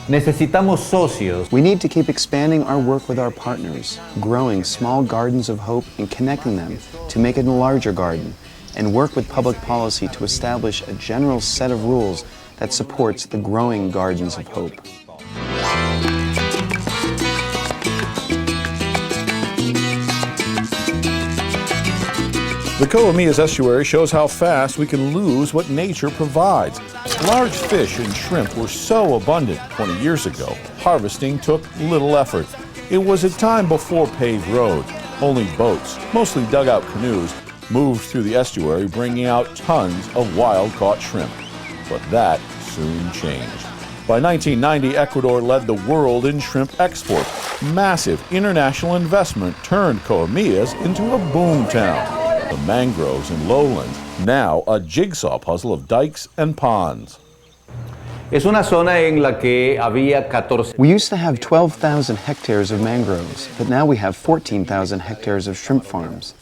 Necesitamos socios. We need to keep expanding our work with our partners, growing small gardens of hope and connecting them to make it a larger garden, and work with public policy to establish a general set of rules that supports the growing gardens of hope. The Coamillas estuary shows how fast we can lose what nature provides. Large fish and shrimp were so abundant 20 years ago, harvesting took little effort. It was a time before paved roads. Only boats, mostly dugout canoes, moved through the estuary, bringing out tons of wild-caught shrimp. But that soon changed. By 1990, Ecuador led the world in shrimp export. Massive international investment turned Coamillas into a boom town. The mangroves and lowlands, now a jigsaw puzzle of dikes and ponds. Es una zona en la que había 14. We used to have 12,000 hectares of mangroves, but now we have 14,000 hectares of shrimp farms.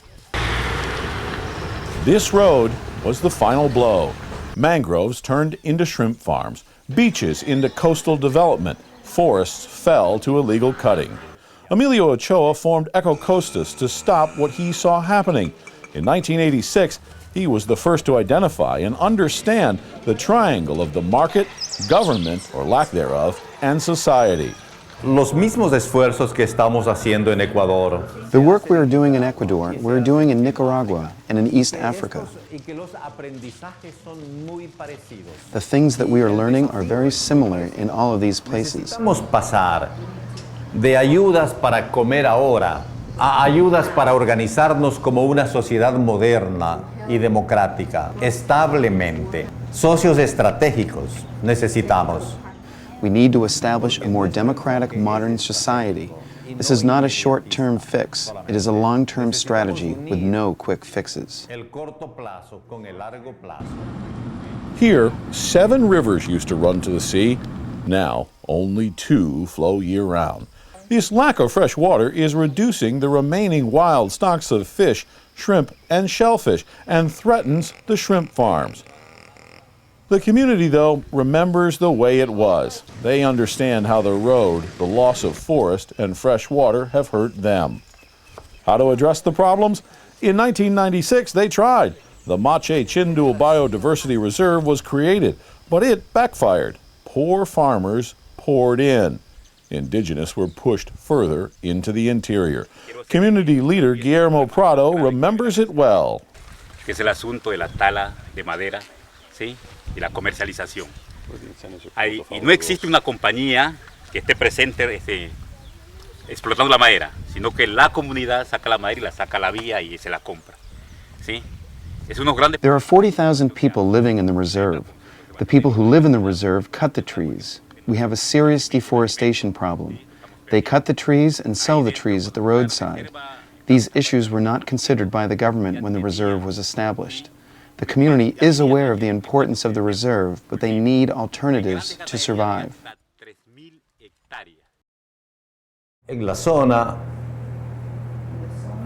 This road was the final blow. Mangroves turned into shrimp farms, beaches into coastal development, forests fell to illegal cutting. Emilio Ochoa formed EcoCostas to stop what he saw happening. In 1986, he was the first to identify and understand the triangle of the market, government, or lack thereof, and society. Los mismos esfuerzos que estamos haciendo en Ecuador. The work we are doing in Ecuador, we're doing in Nicaragua and in East Africa. The things that we are learning are very similar in all of these places. Necesitamos pasar de ayudas para comer ahora a ayudas para organizarnos como una sociedad moderna y democrática, establemente. Socios estratégicos necesitamos. We need to establish a more democratic, modern society. This is not a short-term fix. It is a long-term strategy with no quick fixes. Here, 7 rivers used to run to the sea. Now, only 2 flow year-round. This lack of fresh water is reducing the remaining wild stocks of fish, shrimp, and shellfish, and threatens the shrimp farms. The community, though, remembers the way it was. They understand how the road, the loss of forest, and fresh water have hurt them. How to address the problems? In 1996, they tried. The Mache Chindul Biodiversity Reserve was created, but it backfired. Poor farmers poured in. Indigenous were pushed further into the interior. Community leader Guillermo Prado remembers it well. Es el asunto de la tala de madera, ¿sí? Y la comercialización. Y no existe una compañía que esté presente explotando la madera, sino que la comunidad saca la madera y la saca a la vía y se la compra, ¿sí? Es unos grandes. There are 40,000 people living in the reserve. The people who live in the reserve cut the trees. We have a serious deforestation problem. They cut the trees and sell the trees at the roadside. These issues were not considered by the government when the reserve was established. The community is aware of the importance of the reserve, but they need alternatives to survive. En la zona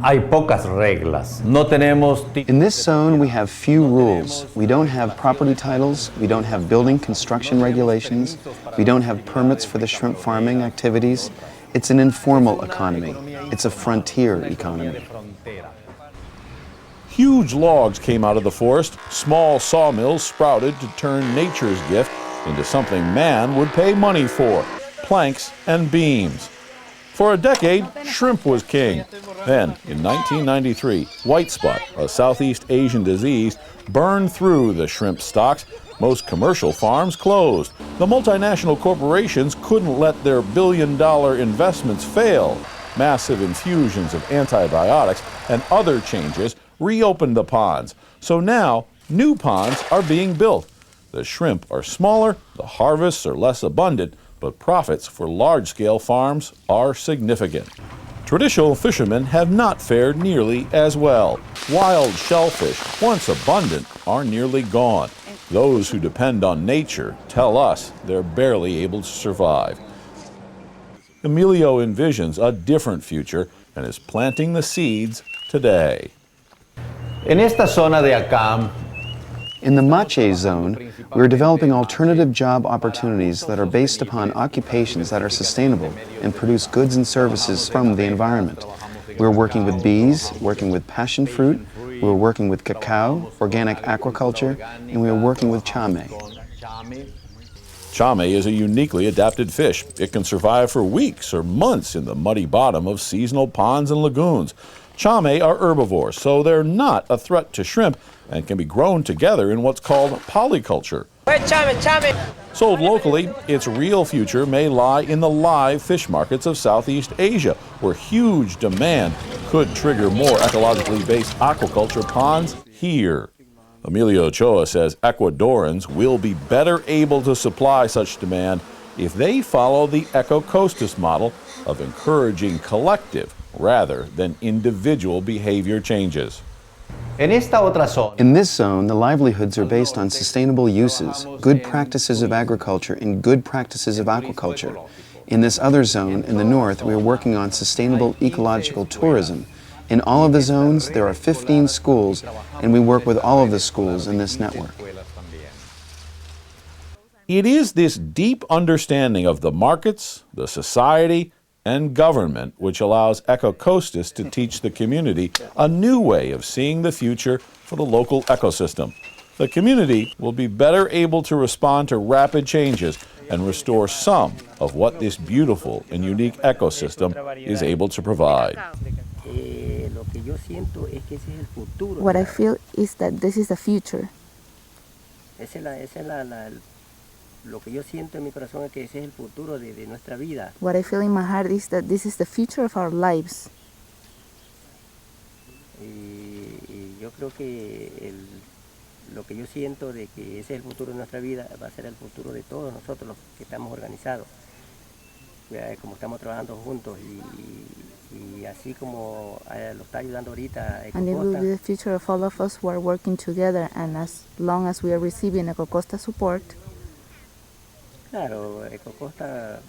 hay pocas reglas. No tenemos. In this zone, we have few rules. We don't have property titles, we don't have building construction regulations, we don't have permits for the shrimp farming activities. It's an informal economy. It's a frontier economy. Huge logs came out of the forest. Small sawmills sprouted to turn nature's gift into something man would pay money for, planks and beams. For a decade, shrimp was king. Then, in 1993, white spot, a Southeast Asian disease, burned through the shrimp stocks. Most commercial farms closed. The multinational corporations couldn't let their billion-dollar investments fail. Massive infusions of antibiotics and other changes reopened the ponds. So now, new ponds are being built. The shrimp are smaller, the harvests are less abundant, but profits for large-scale farms are significant. Traditional fishermen have not fared nearly as well. Wild shellfish, once abundant, are nearly gone. Those who depend on nature tell us they're barely able to survive. Emilio envisions a different future and is planting the seeds today. En esta zona de acá In the Mache zone, we are developing alternative job opportunities that are based upon occupations that are sustainable and produce goods and services from the environment. We're working with bees, working with passion fruit, we're working with cacao, organic aquaculture, and we are working with chame. Chame is a uniquely adapted fish. It can survive for weeks or months in the muddy bottom of seasonal ponds and lagoons. Chame are herbivores, so they're not a threat to shrimp and can be grown together in what's called polyculture. Sold locally, its real future may lie in the live fish markets of Southeast Asia, where huge demand could trigger more ecologically based aquaculture ponds here. Emilio Ochoa says Ecuadorians will be better able to supply such demand if they follow the EcoCostas model of encouraging collective rather than individual behavior changes. In this zone, the livelihoods are based on sustainable uses, good practices of agriculture, and good practices of aquaculture. In this other zone, in the north, we are working on sustainable ecological tourism. In all of the zones, there are 15 schools, and we work with all of the schools in this network. It is this deep understanding of the markets, the society, and government which allows EcoCostas to teach the community a new way of seeing the future for the local ecosystem. The community will be better able to respond to rapid changes and restore some of what this beautiful and unique ecosystem is able to provide. What I feel is that this is the future. What I feel in my heart is that this is the future of our lives. Lo que yo siento de que ese es el futuro de nuestra vida va a ser el futuro de todos nosotros los que estamos organizados, como estamos trabajando juntos y así como lo está ayudando ahorita EcoCostas. And it will be the future of all of us who are working together, and as long as we are receiving EcoCostas support. Claro, EcoCostas,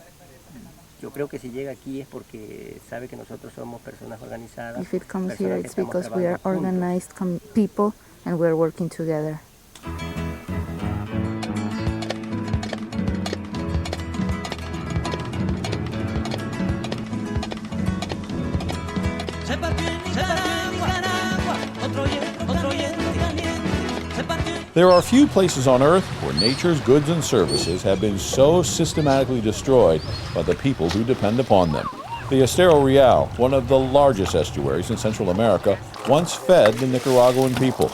yo creo que si llega aquí es porque sabe que nosotros somos personas organizadas. If it comes here, it's because we are organized people and we are working together. There are few places on Earth where nature's goods and services have been so systematically destroyed by the people who depend upon them. The Estero Real, one of the largest estuaries in Central America, once fed the Nicaraguan people.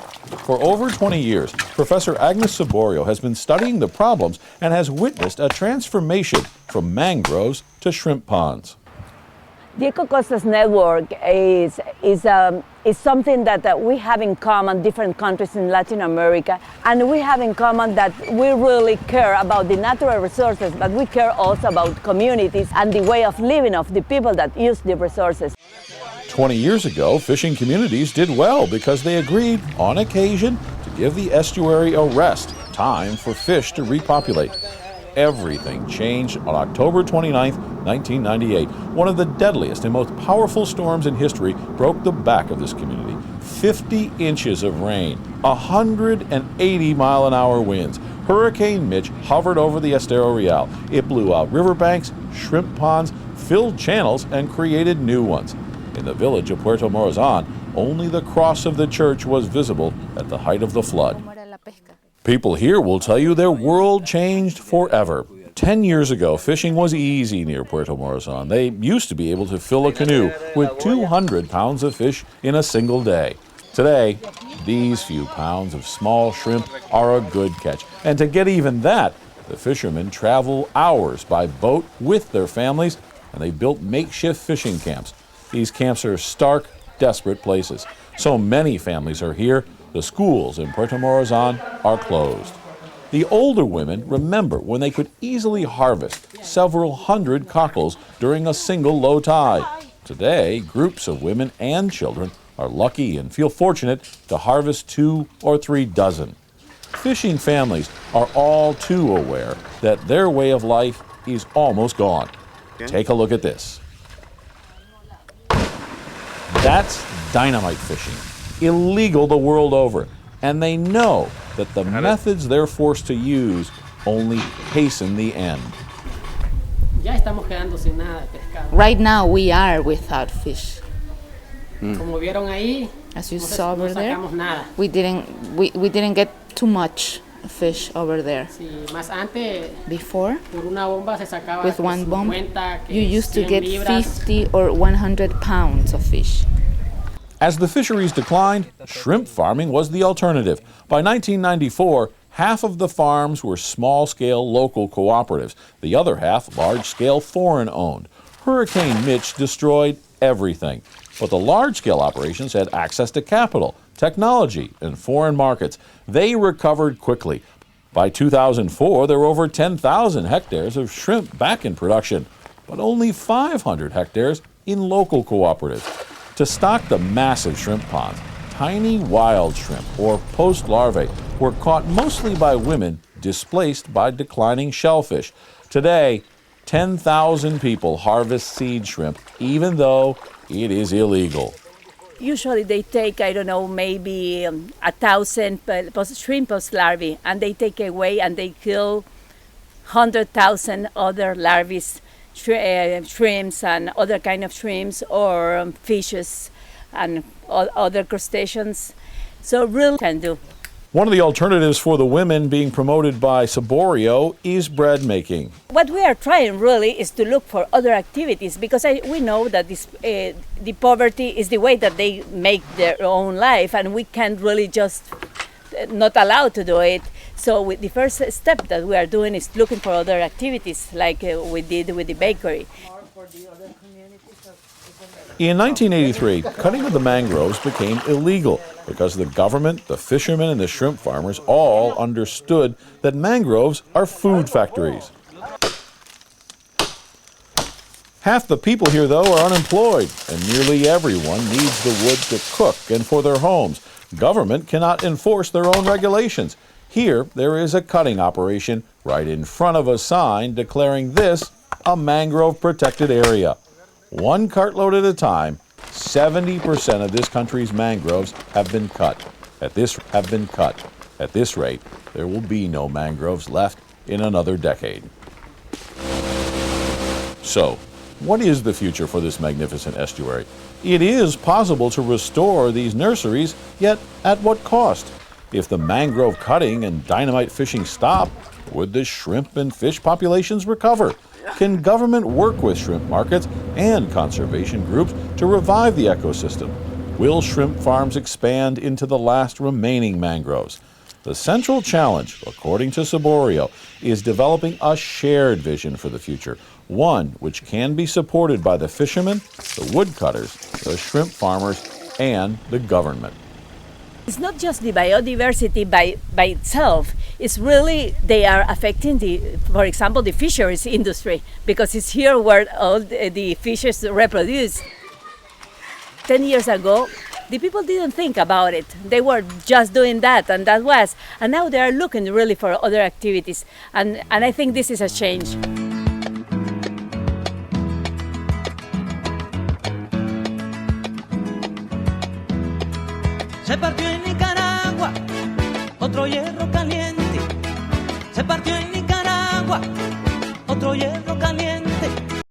For over 20 years, Professor Agnes Saborio has been studying the problems and has witnessed a transformation from mangroves to shrimp ponds. The EcoCostas network is something that we have in common, different countries in Latin America, and we have in common that we really care about the natural resources, but we care also about communities and the way of living of the people that use the resources. 20 years ago, fishing communities did well because they agreed, on occasion, to give the estuary a rest, time for fish to repopulate. Everything changed on October 29, 1998. One of the deadliest and most powerful storms in history broke the back of this community. 50 inches of rain, 180-mile-an-hour winds. Hurricane Mitch hovered over the Estero Real. It blew out riverbanks, shrimp ponds, filled channels, and created new ones. In the village of Puerto Morazan, only the cross of the church was visible at the height of the flood. People here will tell you their world changed forever. 10 years ago, fishing was easy near Puerto Morazan. They used to be able to fill a canoe with 200 pounds of fish in a single day. Today, these few pounds of small shrimp are a good catch. And to get even that, the fishermen travel hours by boat with their families, and they built makeshift fishing camps. These camps are stark, desperate places. So many families are here, the schools in Puerto Morazan are closed. The older women remember when they could easily harvest several hundred cockles during a single low tide. Today, groups of women and children are lucky and feel fortunate to harvest 2 or 3 dozen. Fishing families are all too aware that their way of life is almost gone. Take a look at this. That's dynamite fishing, illegal the world over, and they know that the methods they're forced to use only hasten the end. Ya estamos quedando sin nada de pescado. Right now we are without fish. Como vieron ahí, As you no saw over there, sacamos nada. we didn't get too much fish over there. Sí, más antes, Before, por una bomba se sacaba with que one bomb, 50, que you used to 100 get libras. 50 or 100 pounds of fish. As the fisheries declined, shrimp farming was the alternative. By 1994, half of the farms were small-scale local cooperatives, the other half large-scale foreign-owned. Hurricane Mitch destroyed everything, but the large-scale operations had access to capital, technology, and foreign markets. They recovered quickly. By 2004, there were over 10,000 hectares of shrimp back in production, but only 500 hectares in local cooperatives. To stock the massive shrimp ponds, tiny wild shrimp, or post larvae, were caught mostly by women displaced by declining shellfish. Today, 10,000 people harvest seed shrimp, even though it is illegal. Usually they take, I don't know, maybe 1,000 shrimp larvae, and they take away and they kill 100,000 other larvae, shrimps and other kind of shrimps or fishes and other crustaceans. So really can do. One of the alternatives for the women being promoted by Saborio is bread making. What we are trying really is to look for other activities, because we know that the poverty is the way that they make their own life, and we can't really just not allowed to do it. So the first step that we are doing is looking for other activities, like we did with the bakery. In 1983, cutting of the mangroves became illegal because the government, the fishermen, and the shrimp farmers all understood that mangroves are food factories. Half the people here, though, are unemployed, and nearly everyone needs the wood to cook and for their homes. Government cannot enforce their own regulations. Here, there is a cutting operation right in front of a sign declaring this a mangrove protected area. One cartload at a time, 70% of this country's mangroves have been cut. At this rate, there will be no mangroves left in another decade. So, what is the future for this magnificent estuary? It is possible to restore these nurseries, yet at what cost? If the mangrove cutting and dynamite fishing stop, would the shrimp and fish populations recover? Can government work with shrimp markets and conservation groups to revive the ecosystem? Will shrimp farms expand into the last remaining mangroves? The central challenge, according to Saborio, is developing a shared vision for the future, one which can be supported by the fishermen, the woodcutters, the shrimp farmers, and the government. It's not just the biodiversity by itself. It's really, they are affecting for example, the fisheries industry, because it's here where all the fishes reproduce. 10 years ago, the people didn't think about it. They were just doing that, and now they are looking really for other activities, and I think this is a change. Se partió en Nicaragua otro hierro caliente. Se partió en Nicaragua otro hierro caliente.